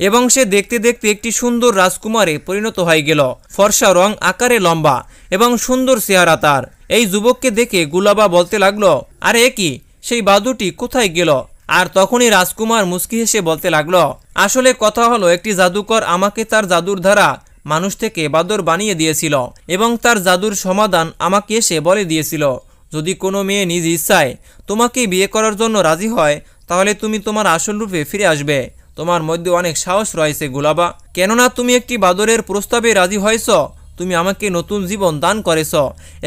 এবং সে দেখতে দেখতে একটি সুন্দর রাজকুমারে পরিণত হয়ে গেল। ফর্সা রং, আকারে লম্বা এবং সুন্দর চেহারা তার। এই যুবককে দেখে গুলাবা বলতে লাগলো, আরে কি, সেই বাদুটি কোথায় গেল? আর তখনই রাজকুমার মুস্কি হেসে বলতে লাগলো, আসলে কথা হলো, একটি জাদুকর আমাকে তার জাদুর দ্বারা মানুষ থেকে বাদর বানিয়ে দিয়েছিল এবং তার জাদুর সমাধান আমাকে এসে বলে দিয়েছিল, যদি কোনো মেয়ে নিজ ইচ্ছায় তোমাকে বিয়ে করার জন্য রাজি হয় তাহলে তুমি তোমার আসল রূপে ফিরে আসবে। তোমার মধ্যে অনেক সাহস রয়েছে গুলাবা, কেননা তুমি একটি বাদরের প্রস্তাবে রাজি হয়েছ। তুমি আমাকে নতুন জীবন দান করেছ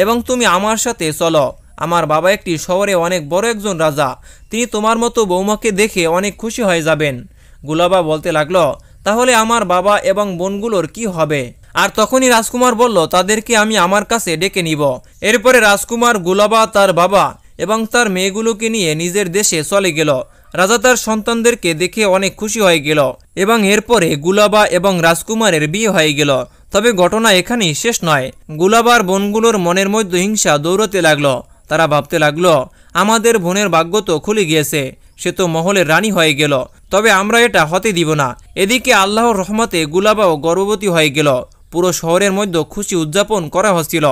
এবং তুমি আমার সাথে চলো। আমার বাবা একটি শহরে অনেক বড় একজন রাজা, তিনি তোমার মতো বৌমাকে দেখে অনেক খুশি হয়ে যাবেন। গুলাবা বলতে লাগলো, তাহলে আমার বাবা এবং বোনগুলোর কি হবে? আর তখনই রাজকুমার বলল, তাদেরকে আমি আমার কাছে ডেকে নিব। এরপরে রাজকুমার, গুলাবা, তার বাবা এবং তার মেয়েগুলোকে নিয়ে নিজের দেশে চলে গেল। রাজা তার সন্তানদেরকে দেখে অনেক খুশি হয়ে গেল এবং এরপরে গুলাবা এবং রাজকুমারের বিয়ে হয়ে গেল। তবে ঘটনা এখানেই শেষ নয়। গুলাবার বোনগুলোর মনের মধ্যে হিংসা দৌড়তে লাগলো। তারা ভাবতে লাগলো, আমাদের বোনের ভাগ্য তো খুলে গিয়েছে, সে তো মহলের রানী হয়ে গেল, তবে আমরা এটা হতে দিব না। এদিকে আল্লাহর রহমতে গুলাবাও গর্ভবতী হয়ে গেল। পুরো শহরের মধ্যে খুশি উদযাপন করা হচ্ছিল।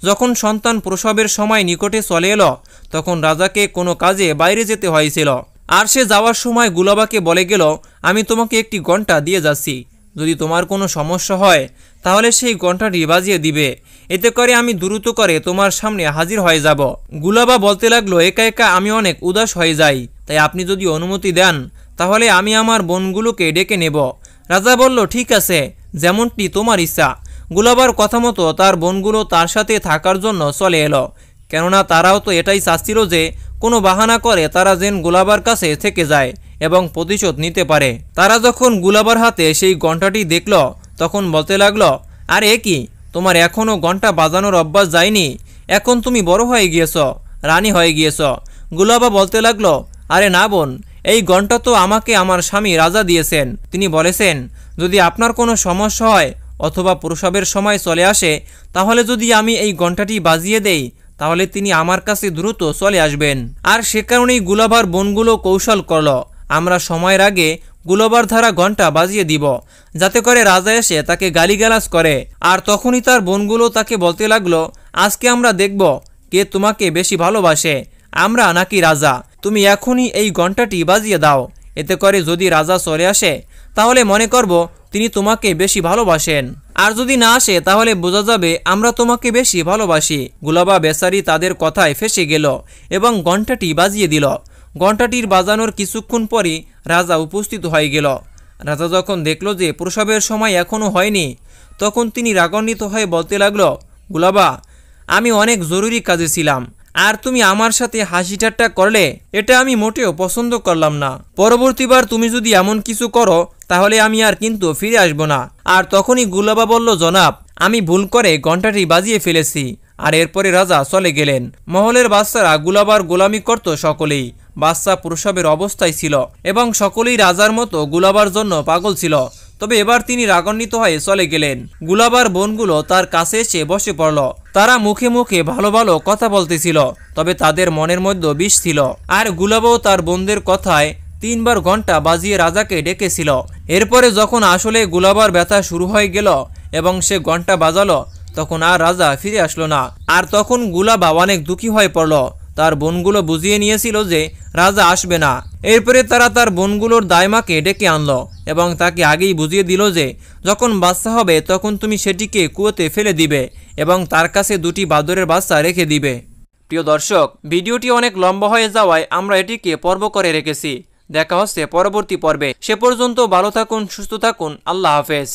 যখন সন্তান প্রসবের সময় নিকটে চলে এলো তখন রাজাকে কোনো কাজে বাইরে যেতে হয়েছিল। আর সে যাওয়ার সময় গুলাবাকে বলে গেল, আমি তোমাকে একটি ঘণ্টা দিয়ে যাচ্ছি, যদি তোমার কোনো সমস্যা হয় তাহলে সেই ঘণ্টাটি বাজিয়ে দিবে, এতে করে আমি দ্রুত করে তোমার সামনে হাজির হয়ে যাব। গুলাবা বলতে লাগলো, একা একা আমি অনেক উদাস হয়ে যাই, তাই আপনি যদি অনুমতি দেন তাহলে আমি আমার বোনগুলোকে ডেকে নেব। রাজা বলল, ঠিক আছে, যেমনটি তোমার ইচ্ছা। গুলাবার কথা মতো তার বোনগুলো তার সাথে থাকার জন্য চলে এলো, কেননা তারাও তো এটাই চাচ্ছিল যে কোনো বাহানা করে তারা যেন গুলাবার কাছে থেকে যায় এবং প্রতিশোধ নিতে পারে। তারা যখন গুলাবার হাতে সেই ঘণ্টাটি দেখল তখন বলতে লাগলো, আর এ কি, তোমার এখনও ঘণ্টা বাজানোর অভ্যাস যায়নি? এখন তুমি বড় হয়ে গিয়েছ, রানী হয়ে গিয়েছ। গুলাবা বলতে লাগলো, আরে না বোন, এই ঘণ্টা তো আমাকে আমার স্বামী রাজা দিয়েছেন। তিনি বলেছেন, যদি আপনার কোনো সমস্যা হয় অথবা প্রসবের সময় চলে আসে তাহলে যদি আমি এই ঘণ্টাটি বাজিয়ে দেই তাহলে তিনি আমার কাছে দ্রুত চলে আসবেন। আর সে কারণেই গুলাবার বোনগুলো কৌশল করল, আমরা সময়ের আগে গুলাবার ধারা ঘণ্টা বাজিয়ে দিব, যাতে করে রাজা এসে তাকে গালিগালাজ করে। আর তখনই তার বোনগুলো তাকে বলতে লাগলো, আজকে আমরা দেখব কে তোমাকে বেশি ভালোবাসে, আমরা নাকি রাজা। তুমি এখনই এই ঘণ্টাটি বাজিয়ে দাও, এতে করে যদি রাজা চলে আসে তাহলে মনে করব তিনি তোমাকে বেশি ভালোবাসেন, আর যদি না আসে তাহলে বোঝা যাবে আমরা তোমাকে বেশি ভালোবাসি। গুলাবা বেচারি তাদের কথায় ফেঁসে গেল এবং ঘণ্টাটি বাজিয়ে দিল। ঘণ্টাটির বাজানোর কিছুক্ষণ পরই রাজা উপস্থিত হয়ে গেল। রাজা যখন দেখল যে প্রসবের সময় এখনও হয়নি তখন তিনি রাগান্বিত হয়ে বলতে লাগলো, গুলাবা, আমি অনেক জরুরি কাজে ছিলাম আর তুমি আমার সাথে হাসি ঠাট্টা করলে, এটা আমি মোটেও পছন্দ করলাম না। পরবর্তীবার তুমি যদি এমন কিছু করো তাহলে আমি আর কিন্তু ফিরে আসবো না। আর তখনই গুলাবা বলল, জনাব, আমি ভুল করে ঘণ্টাটি বাজিয়ে ফেলেছি। আর এরপরে রাজা চলে গেলেন। মহলের বাচ্চারা গুলাবার গোলামি করত সকলেই। বাচ্চা প্রসবের অবস্থায় ছিল এবং সকলেই রাজার মতো গুলাবার জন্য পাগল ছিল। তবে এবার তিনি রাগান্বিত হয়ে চলে গেলেন। গুলাবার বোনগুলো তার কাছে এসে বসে পড়ল। তারা মুখে মুখে ভালো ভালো কথা বলতেছিল, তবে তাদের মনের মধ্যে বিষ ছিল। আর গুলাবাও তার বোনদের কথায় 3 বার ঘণ্টা বাজিয়ে রাজাকে ডেকেছিল। এরপরে যখন আসলে গুলাবার ব্যথা শুরু হয়ে গেল এবং সে ঘণ্টা বাজালো তখন আর রাজা ফিরে আসলো না। আর তখন গুলাবা অনেক দুঃখী হয়ে পড়ল। তার বোনগুলো বুঝিয়ে নিয়েছিল যে রাজা আসবে না। এরপরে তারা তার বোনগুলোর দাইমাকে ডেকে আনলো এবং তাকে আগেই বুঝিয়ে দিল যে যখন বাচ্চা হবে তখন তুমি সেটিকে কুয়োতে ফেলে দিবে এবং তার কাছে 2টি বাদরের বাচ্চা রেখে দিবে। প্রিয় দর্শক, ভিডিওটি অনেক লম্বা হয়ে যাওয়ায় আমরা এটিকে পর্ব করে রেখেছি। দেখা হচ্ছে পরবর্তী পর্বে। সে পর্যন্ত ভালো থাকুন, সুস্থ থাকুন। আল্লাহ হাফেজ।